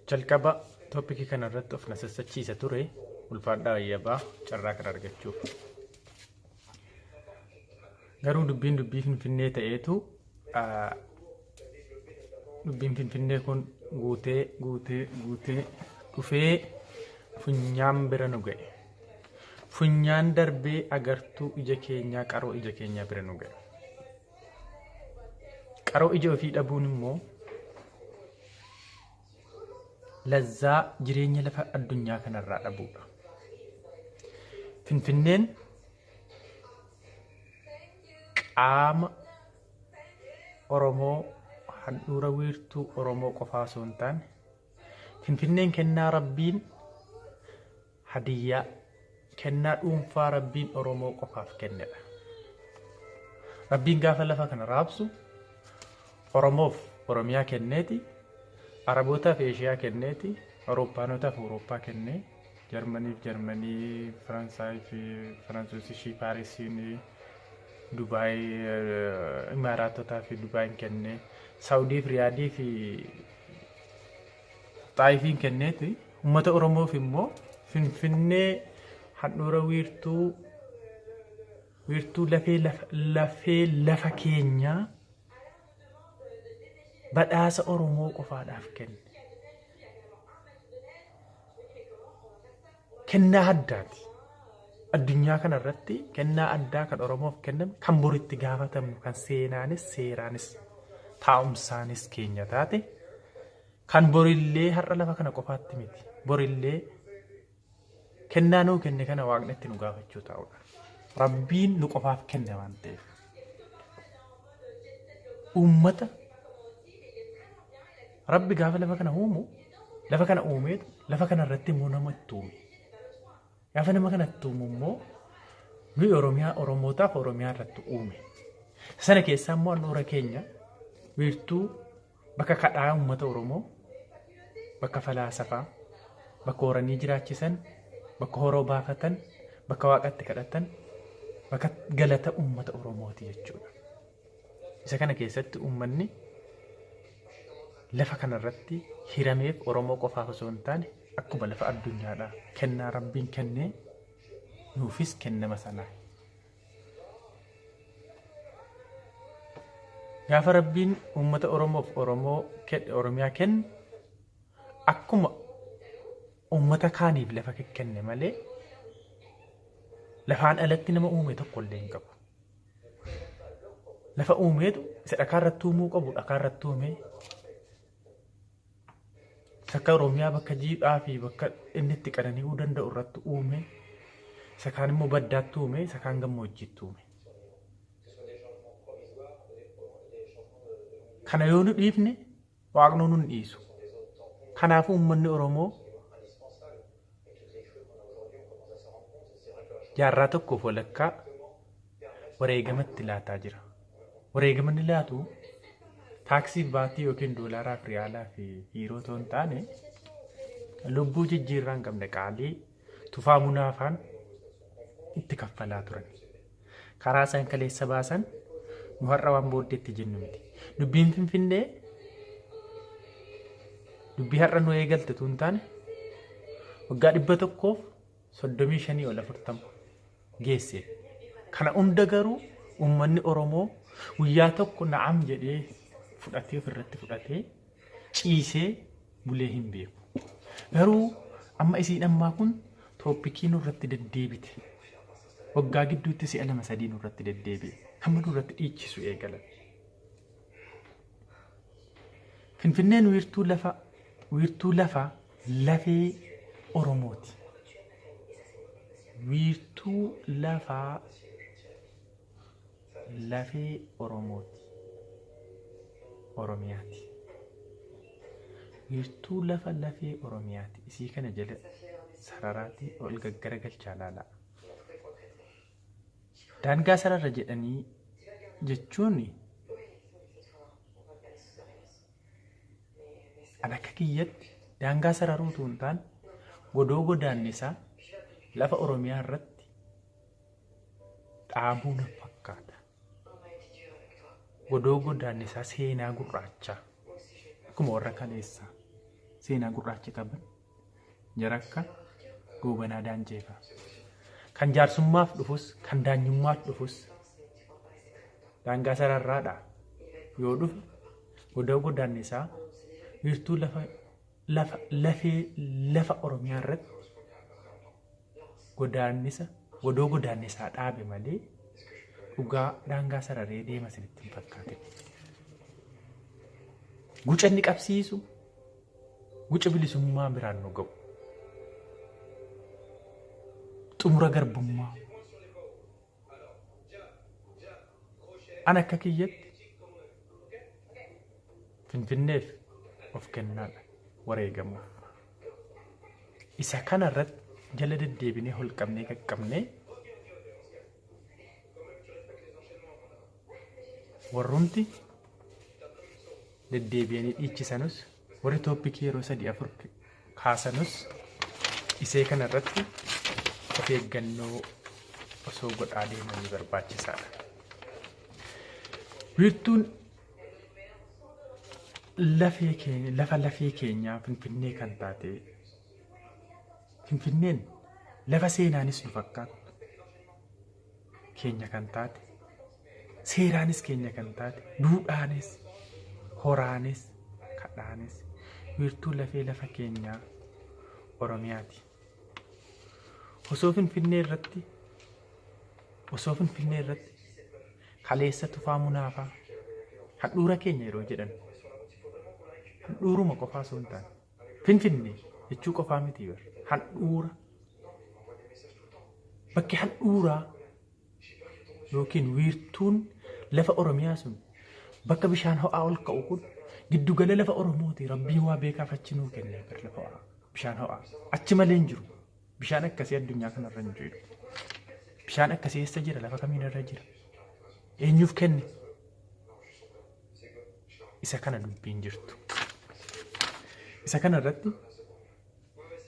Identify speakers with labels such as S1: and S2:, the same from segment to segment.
S1: jalqaba toopikii kana irratti of nasasachiisa ture ulfaadhaa ayyabaa carraa kan argachuuf. Garuu dubbii Finfinnee ta'eetu dubbiin Finfinnee kun guutee dhufee funyaan bira nu ga'e. Funyaan darbee agartuu ija keenyaa qaroo ija keenyaa bira nu ga'e. Qaroo ija ofii dhabuun immoo lazzaa jireenya lafa addunyaa kanarraa dhabuudha. Finfinneen qaama Oromoo handhuura wiirtuu Oromoo qofaa osoo hin taane Finfinneen kennaa Rabbiin hadiyyaa kennaa dhuunfaa Rabbiin Oromoo qofaaf kennedha. Rabbiin gaafa lafa kana raabsu Oromoof Oromiyaa kenneeti, Arabootaaf Eeshiyaa kenneeti, Awurooppaanotaaf Awurooppaa kennee, Jarmaniif Jarmanii, Faransaayif Faransoosishii, Paarisiin, Dubaay, Imaaraatotaaf Dubaayin kennee, Saawudiif Riyaadii fi Xaayifiin kenneeti. Uummata Oromoof immoo Finfinnee handhuura wiirtuu lafee lafa keenyaa badhaasa Oromoo qofaadhaaf kenne. Kennaa addaati. Addunyaa kana irratti kennaa addaa kan Oromoof kenname kan boritti gaafatamnu kan seenaanis seeraanis taa'umsaanis keenya taate kan borillee har'a lafa kana qofaatti miti. Borillee kennaa nuu kenne kana waaqni itti nu gaafachuu taa'udha. Rabbiin nu qofaaf kenne waan ta'eef. Uummata Rabbi gaafa lafa kana uumu lafa kana uumeetu lafa kana irratti immoo nama itti uume. Gaafa nama kana itti uumu immoo nuyi Oromootaaf Oromiyaa irratti uume. Sana keessaa immoo handhuura keenya wiirtuu bakka kadhaa uummata Oromoo, bakka falaasafaa, bakka horanii jiraachisan, bakka horoo baafatan, bakka waaqatti kadhatan, bakka galata uummata Oromooti jechuudha. Isa kana keessatti uummanni lafa kanarratti hirameef Oromoo qofaaf osoo hin taane akkuma lafa addunyaadhaa kennaa Rabbiin kennee nuufis kennama sanaa. Gaafa Rabbiin uummata Oromoof Oromiyaa kenne akkuma uummata kaaniif lafa kenne malee lafaan alatti nama uume tokko illee hin qabu. Lafa uumeetu isa dhakaa irratti uumuu qabu dhakaa irratti uumee Sakka Oromiyaa bakka jiidhaa fi bakka inni itti qanani'uu danda'u irratti uume, isa kaan immoo baddaatti uume, isa kaan gammoojjiitti uume. Kana yoo nu dhiifne waaqni nu hin dhiisu. Kanaafuu uummanni Oromoo jaarraa tokkoof walakkaa wareegamatti laataa jira. Wareegamanni laatu taaksiif baatii yookiin doolaaraa fi riyaalaa fi hiiroo ta'uu hin taane lubbuu jijjiirraa hin qabne qaalii tufaa munaafaan itti kaffalaa turan. Karaa isaan kaleessa baasan nu har'a waan booddeetti jennu miti. Dubbiin Finfinnee dubbii har'a nu eegalte ta'uu hin taane waggaa 135 ol 40 geesse. Kana hunda garuu uummanni Oromoo guyyaa tokko na'am jedhee fudhatee ofirratti fudhatee ciisee bulee hin beeku. Garuu amma isiin ammaa kun tooppikii nurratti deddeebite. Waggaa gidduutti si'a 2-3 nurratti deddeebi'e. Hamma nurratti dhiichisu eegalan. Finfinneen wiirtuu lafa lafee Oromooti. Wiirtuu lafaa lafee Oromooti. Oromiyaati. Wiirtuu lafa lafee Oromiyaati. Isii kana jala sararaatti ol gaggaragalchaa laala. Daangaa sarara jedhanii jechuun akka kiyyatti daangaa sararuutu hin taane godoo godaannisaa lafa Oromiyaa irratti dhaabuu na fakkaata. Godoo godaannisaa seenaa gurraachaa akkuma warra kaleessaa seenaa gurraacha qaban jara akka Goobanaa Daanjeefaa kan jaarsummaaf dhufus kan daanyummaaf dhufus daangaa sararraadha yoo dhufe godoo godaannisaa wiirtuu lafa Oromiyaa irratti godoo godaannisaa dhaabe malee dhugaa daangaa sararee deema sinitti hin fakkaate. Guca inni qabsiisu guca bilisummaa biraan nu ga'u. Xumura garbummaa. An akka kiyyatti Finfinneef of kennaadha wareegamuuf. Isa kana irratti jala deddeebinee holqabnee qaqqabnee warrumti deddeebi'anii dhiichisanus warri tooppikii yeroo 3-4 kaasanus isee kana irratti of eeggannoo osoo godhaa deemanii barbaachisaadha. Wiirtuun lafa lafee keenyaa Finfinnee kan taate Finfinneen lafa seenaanis nu fakkaatu keenya kan taate seeraanis keenya kan taate duudhaanis horaanis kadhaanis wiirtuu lafee lafa keenyaa Oromiyaati. Osoo Finfinnee irratti kaleessa tufaa munaafaa handhuura keenya yeroo jedhan handhuuruma qofaa osoo hin taane Finfinnee jechuu qofaa miti handhuura bakki handhuuraa yookiin wiirtuun lafa Oromiyaa sun bakka bishaan ho'aa ol ka'u kun giddugala lafa Oromooti. Rabbiin waa beekaaf achi nuu kennee lafa ho'aa bishaan ho'aa achi malee hin jiru. Bishaan akkasii addunyaa kanarra hin jiru. Bishaan akkasii eessa jira? Lafa kamiin irra jira? Eenyuuf kenne? Isa kana dubbiin jirtu. Isa kana irratti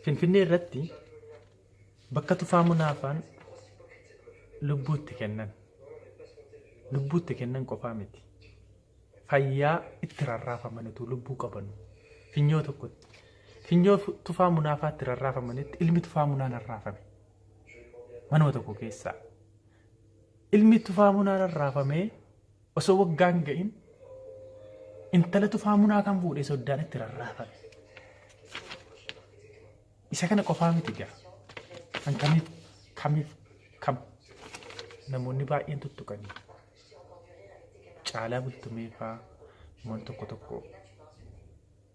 S1: Finfinnee irratti bakka tufaa munaafaan lubbuutti kennan qofaa miti. Fayyaa itti rarraafamanitu lubbuu qabanu. Finyoo tokkotti. Finyoo tufaa munaafaa itti rarraafamanitti ilmi tufaa munaan rarraafame. Manuma tokko keessaa. Ilmi tufaa munaan rarraafamee osoo waggaan ga'in intala tufaa munaa kan fuudhee soddaan itti rarraafame. Isa kana qofaa miti gaa. Kan kamiif namoonni baay'een tuttuqanii. Caalaa Bultumee fa'aa namoonni tokko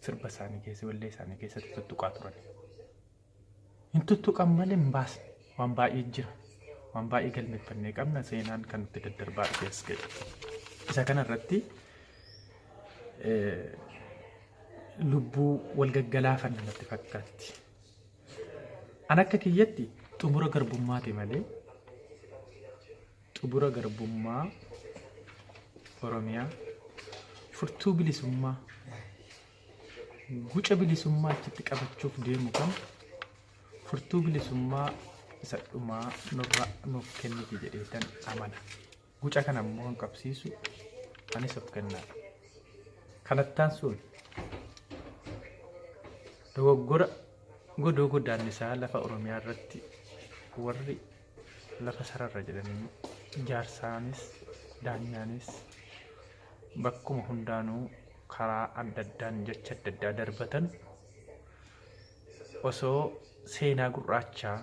S1: sirba isaanii keessa wallee isaanii keessatti tuttuqaa turan. Hin tuttuqan malee hin baasne waan baay'ee jira. Waan baay'ee galmeeffannee qabna seenaan kan nutti daddarbaa dhufees ga'e. Isa kana irratti lubbuu wal gaggalaafan natti fakkaatti. An akka kiyyatti xumura garbummaati malee xumura garbummaa Oromiyaa furtuu bilisummaa guca bilisummaa achitti qabachuuf deemu kan furtuu bilisummaa isa dhumaa nuuf kenniti jedheetan amana. Guca kana immoo kan qabsiisu anis of kennaa. Kanattaan sun dogoggora godoo godaannisaa lafa Oromiyaa irratti warri lafa sararra jedhanii jaarsaanis daanyaanis bakkuma hundaanuu karaa adda addaan jecha adda addaa darbatan osoo seenaa gurraachaa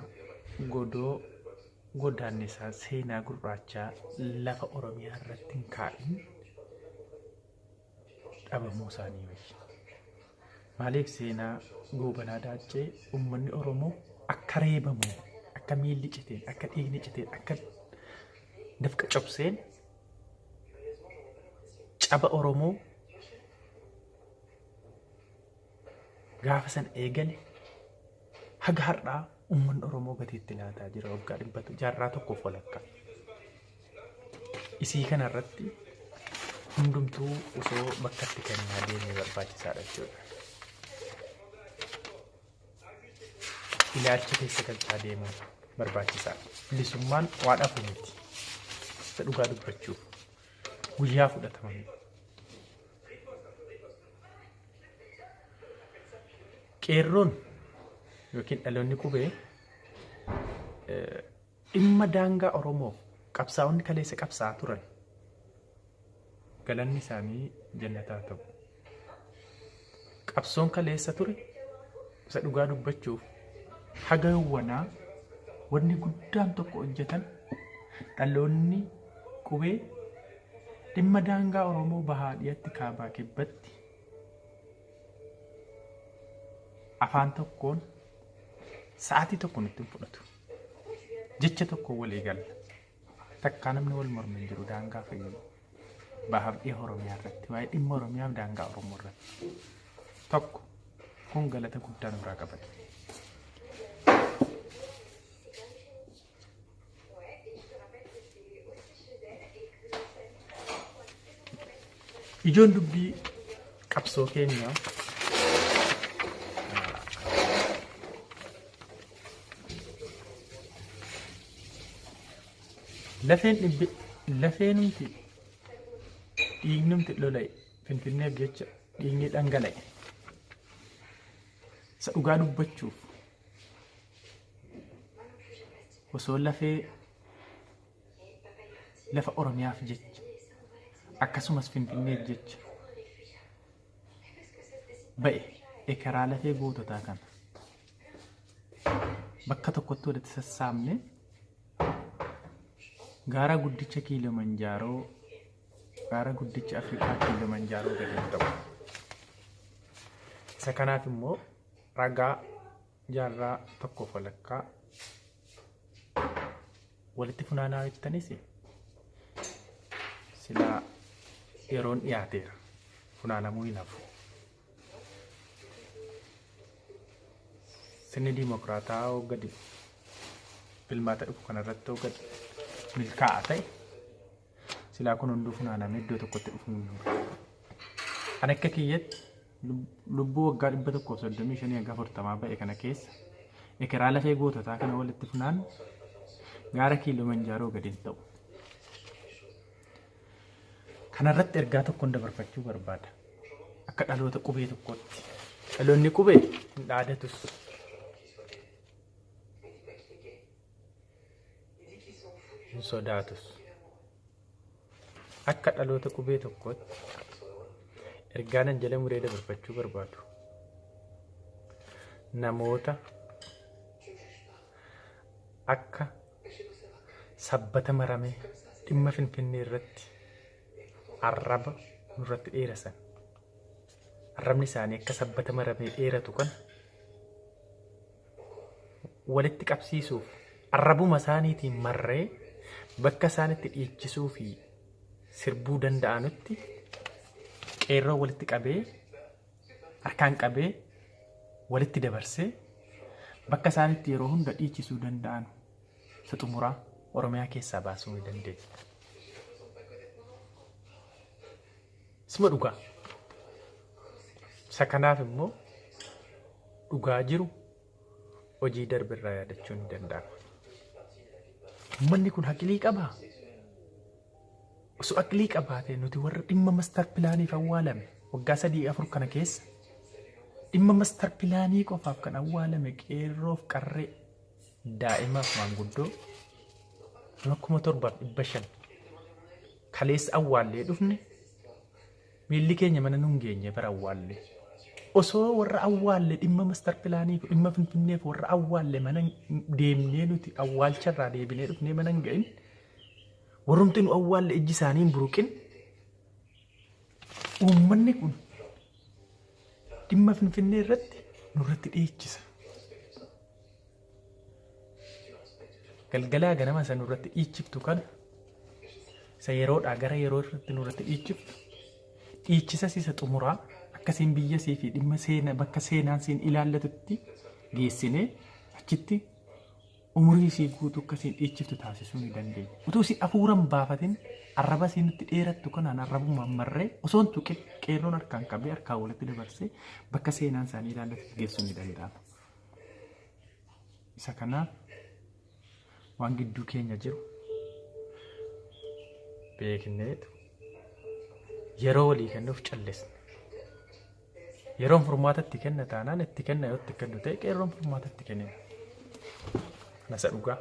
S1: godoo godaannisaa seenaa gurraachaa lafa Oromiyaa irratti hin kaa'in dhabamuu isaanii wayya. Maaliif seenaa Goobanaa Daancee uummanni Oromoo akka reebamu akka miilli citeen akka dhiigni citeen akka dafqa cobseen caba Oromoo gaafa san eegale haga har'aa uummanni Oromoo gatiitti laataa jira waggaa 100 jaarraa tokkoof walakkaa. Isii kana irratti hundumtuu osoo bakkatti kennaa deemee barbaachisaadha jechuudha. Ilaalcha keessa galchaa deemuun barbaachisaadha. Bilisummaan waa dhafu miti. Isa dhugaa dubbachuuf guyyaa fudhataman. qeerroon yookiin dhaloonni qubee dhimma daangaa Oromoo qabsaa'onni kaleessa qabsaa'aa turan galanni isaanii jannataa ta'u. Qabsoon kaleessa ture isa dhugaa dubbachuuf haga yawwanaa wanni guddaan tokko hojjetan dhaloonni qubee dhimma daangaa Oromoo bahaa dhiyaatti kaabaa kibbatti afaan tokkoon sa'aatii tokko nutti fudhatu. Jecha tokko walii gala. Takkaa namni wal mormu hin jiru daangaa fayyadu. Bahaaf dhiha Oromiyaa irratti waa'ee dhimma Oromiyaaf daangaa Oromoo irratti. Tokko kun galata guddaa nurraa qabatu. Ijoon dubbii qabsoo keenyaa lafeenumti dhiignumti lola'e Finfinneef jecha dhiigni dhangala'e. Isa dhugaa dubbachuuf osoo lafa Oromiyaaf jecha akkasumas Finfinneef jecha ba'e ekeraa lafee goototaa kana bakka tokkotti walitti sassaabne gaara guddicha Kilimanjaaroo gaara guddicha Afrikaa Kilimanjaaroo gadi ta'u. Isa kanaaf immoo ragaa jaarraa tokkoof walakkaa walitti funaanaa jettanis silaa yeroon dhiyaateera funaanamuu hin hafu. Sirni diimokiraataa gadi filmaata dhufu kanarratti gadi milkaa'aa ta'e silaa kun hunduu funaanamee iddoo tokkotti dhufu hin jiru. Ani akka kiyyatti lubbuu waggaa 135 hanga 40 ba'e kana keessa ekeraa lafee goototaa kana walitti funaan gaara Kilimanjaaroo gadi ta'u. Kanarratti ergaa tokkoon dabarfachuu barbaada. Akka dhaloota qubee tokkotti. Dhaloonni qubee hin dhaadatus. Hin sodaatus. Akka dhaloota qubee tokkotti ergaanan jala muree dabarfachuu barbaadu. Namoota akka sabbata maramee dhimma Finfinnee irratti arraba nurratti dheerasan. Arrabni isaanii akka sabbata maramee dheeratu kan walitti qabsiisuuf arrabuma isaaniitiin marree bakka isaanitti dhiichisuu fi sirbuu danda'anutti qeerroo walitti qabee harkaan qabee walitti dabarsee bakka isaanitti yeroo hunda dhiichisuu danda'an isa xumuraa Oromiyaa keessaa baasuu ni dandeenya. Isuma dhugaa. Isa kanaaf immoo dhugaa jiru hojii darbirraa yaadachuu ni danda'ama. Uummanni kun haqilii qabaa? Osoo haqilii qabaatee nuti warra dhimma mastar pilaaniif awwaalame waggaa 3-4 kana keessa dhimma mastar pilaanii qofaaf kan awwaalame qeerroof qarree daa'imaaf maanguddoo 7,500 kaleessa awwaallee dhufne miilli keenya mana nun geenye bara awwaallee. Osoo warra awwaalle dhimma mastar pilaaniif dhimma Finfinneef warra awwaalle mana deemnee nuti awwaalcharraa deebinee dhufnee mana hin ga'in warrumti nu awwaalle ijji isaanii hin buruqin. Uummanni kun dhimma Finfinnee irratti nurratti dhiichisa. Galgalaa ganama isa nurratti dhiichiftu kana isa yeroodhaa gara yeroo irratti nurratti dhiichiftu dhiichisas isa xumuraa akkasiin biyya see fi dhimma seenaa bakka seenaan siin ilaallatutti geessinee achitti umurii isii guutuu akkasiin dhiichiftu taasisuu ni dandeenya. Utuu si hafuuran baafatin arraba isii nutti dheerattu kanaan arrabumaan marree osoon tuqe qeerroon harkaan qabee harkaan walitti dabarsee bakka seenaan isaanii ilaallatutti geessuu ni danda'ama. Isa kanaaf waan gidduu keenya jiru beekneetu yeroo walii kennuuf callisne. yeroon furmaatatti kenna taanaan itti kenna yoo itti kennu ta'e qeerroon furmaatatti kennina. Nasa dhugaa.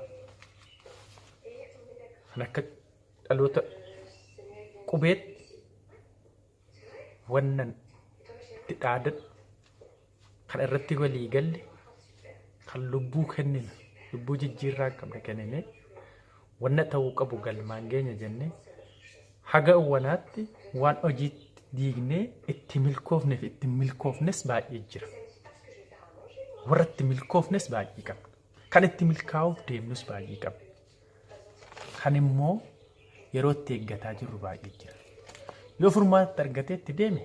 S1: Kan akka dhaloota qubeet wannan itti dhaadan kan irratti walii galle kan lubbuu kennina lubbuu jijjiirraa qabna kennine wanna ta'uu qabu galmaan geenya jenne haga uwwanaatti waan hojiitti diignee itti milkoofneef itti milkoofnes baay'ee jira. Warra itti milkoofnes baay'ee qabna. Kan itti milkaa'uuf deemnus baay'ee qabna. Kan immoo yeroo itti eeggataa jirru baay'ee jira. Yoo furmaata argatee itti deeme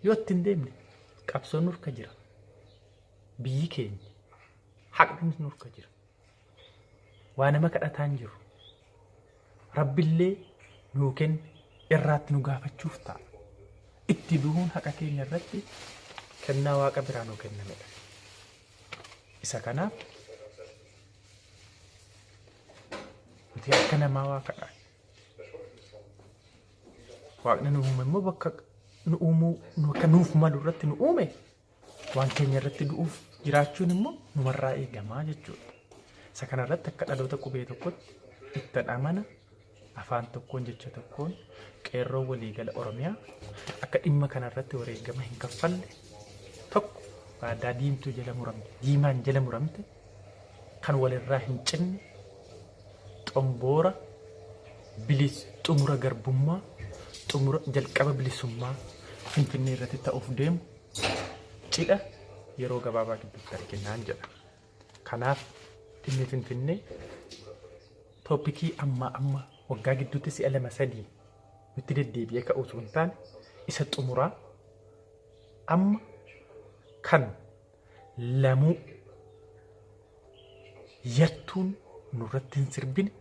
S1: yoo itti hin deemne qabsoon nurka jira. Biyyi keenya haqni nurka jira. Waa nama kadhataan jiru. Rabbillee nuu kenne irraatti nu gaafachuuf ta'a. Itti du'uun haqa keenya irratti kennaa waaqa biraa nuu kennamedha. Isa kanaaf nuti akka namaa waaqadha. Waaqni nu uume immoo bakka nu uumuu akka nuuf malu irratti nu uume waan keenya irratti du'uuf jiraachuun immoo numarraa eegamaa jechuudha. Isa kana irratti akka dhaloota qubee tokkotti itti amana afaan tokkoon jecha tokkoon qeerroo waliigala Oromiyaa akka dhimma kana irratti wareegama hin kaffalle tokko waadaa diimtuu jala muramte diimaan jala muramte kan walirraa hin cinne xomboora xumura garbummaa xumura jalqaba bilisummaa Finfinnee irratti ta'uuf deemu cidha yeroo gabaabaa gidduutti arginaan jedha. Kanaaf dhimmi Finfinnee toopikii amma waggaa gidduutti si'a 2-3 nutti deddeebi'ee ka'uu osoo hin taane isa xumuraa amma kan lamuu yartuun nurratti hin sirbine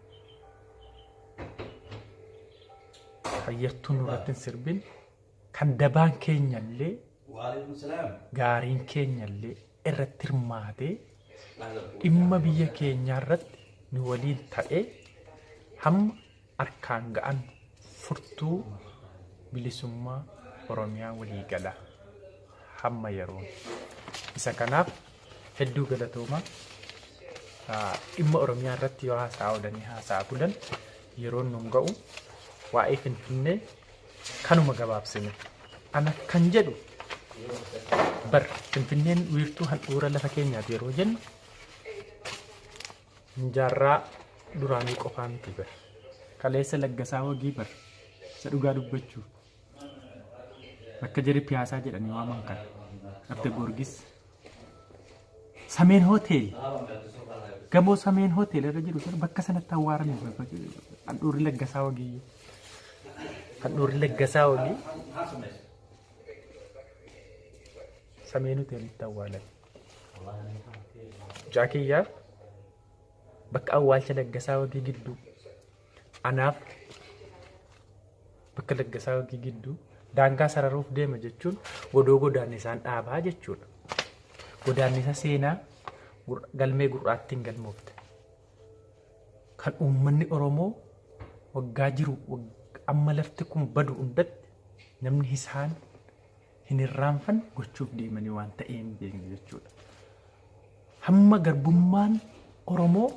S1: yartuun nurratti hin sirbine kan dabaan keenyallee gaariin keenyallee irratti hirmaatee dhimma biyya keenyaa irratti nu waliin ta'ee hamma harkaan ga'an furtuu bilisummaa Oromiyaa waliigalaa hamma yeroon. Isa kanaaf hedduu galatoomaa dhimma Oromiyaa irratti yoo haasa'aa bulan yeroon nun ga'u waa'ee Finfinnee kanuma gabaabsine. Ana kan jedhu bar Finfinneen wiirtuu handhuura lafa keenyaati yeroo jennu jaarraa duraanii qofaa miti bar. Kaleessa Laggasaa Wagii bar isa dhugaa dubbachuu bakka jari piyaasaa jedhanii waaman kana Abda Goorgis Sameen Hotel gamoo Sameen Hotel irra jiru bakka sanatti awwaarame handhuurri Laggasaa Wagii handhuurri Laggasaa Wagii Sameen Hotelitti awwaalame. Jaakiyyaaf bakka awwaalcha Laggasaa Wagii gidduu anaaf bakka Laggasaa Wagii gidduu daangaa sararuuf deema jechuun godoo godaannisaan dhaabaa jechuudha. Godaannisa seenaa galmee gurraattiin galmoofte. Kan uummanni Oromoo waggaa jiru amma lafti kun badu hundatti namni isaan hin irraanfanne gochuuf deemanii waan ta'ee hin beekne jechuudha. Hamma garbummaan Oromoo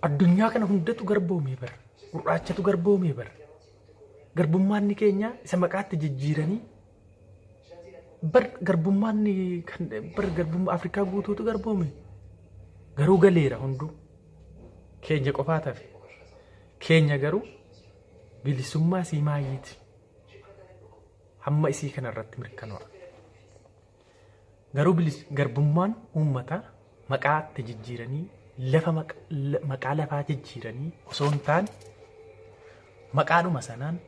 S1: addunyaa kana hundatu garboomee bara. Gurraachatu garboomee bara. Garbummaan keenya isa maqaatti jijjiiranii garbummaan garbummaa Afrikaa guutuutu garboome. Garuu galeera hunduu keenya qofaa tafe. Keenya garuu bilisummaa isii maayyiiti. Hamma isii kanarratti mirkanaa'a. Garuu garbummaan uummataa maqaatti jijjiiranii lafa maqaa lafaa jijjiiranii osoo hin taane maqaadhuma sanaan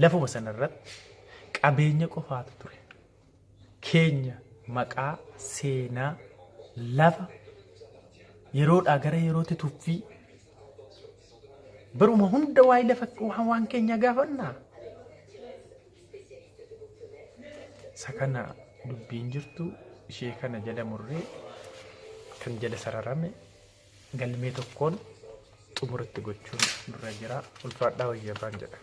S1: lafuma sanarratti qabeenya qofaatu ture. Keenya maqaa seenaa lafa yeroodhaa gara yerootti tuffii baruma hunda waa'ee lafa waan keenya gaafannaa. Isa kana dubbiin jirtu ishee kana jala murree kan jala sararame galmee tokkoon xumuratti gochuun dura jira. Ulfaadhaa wayyaa baan jedha.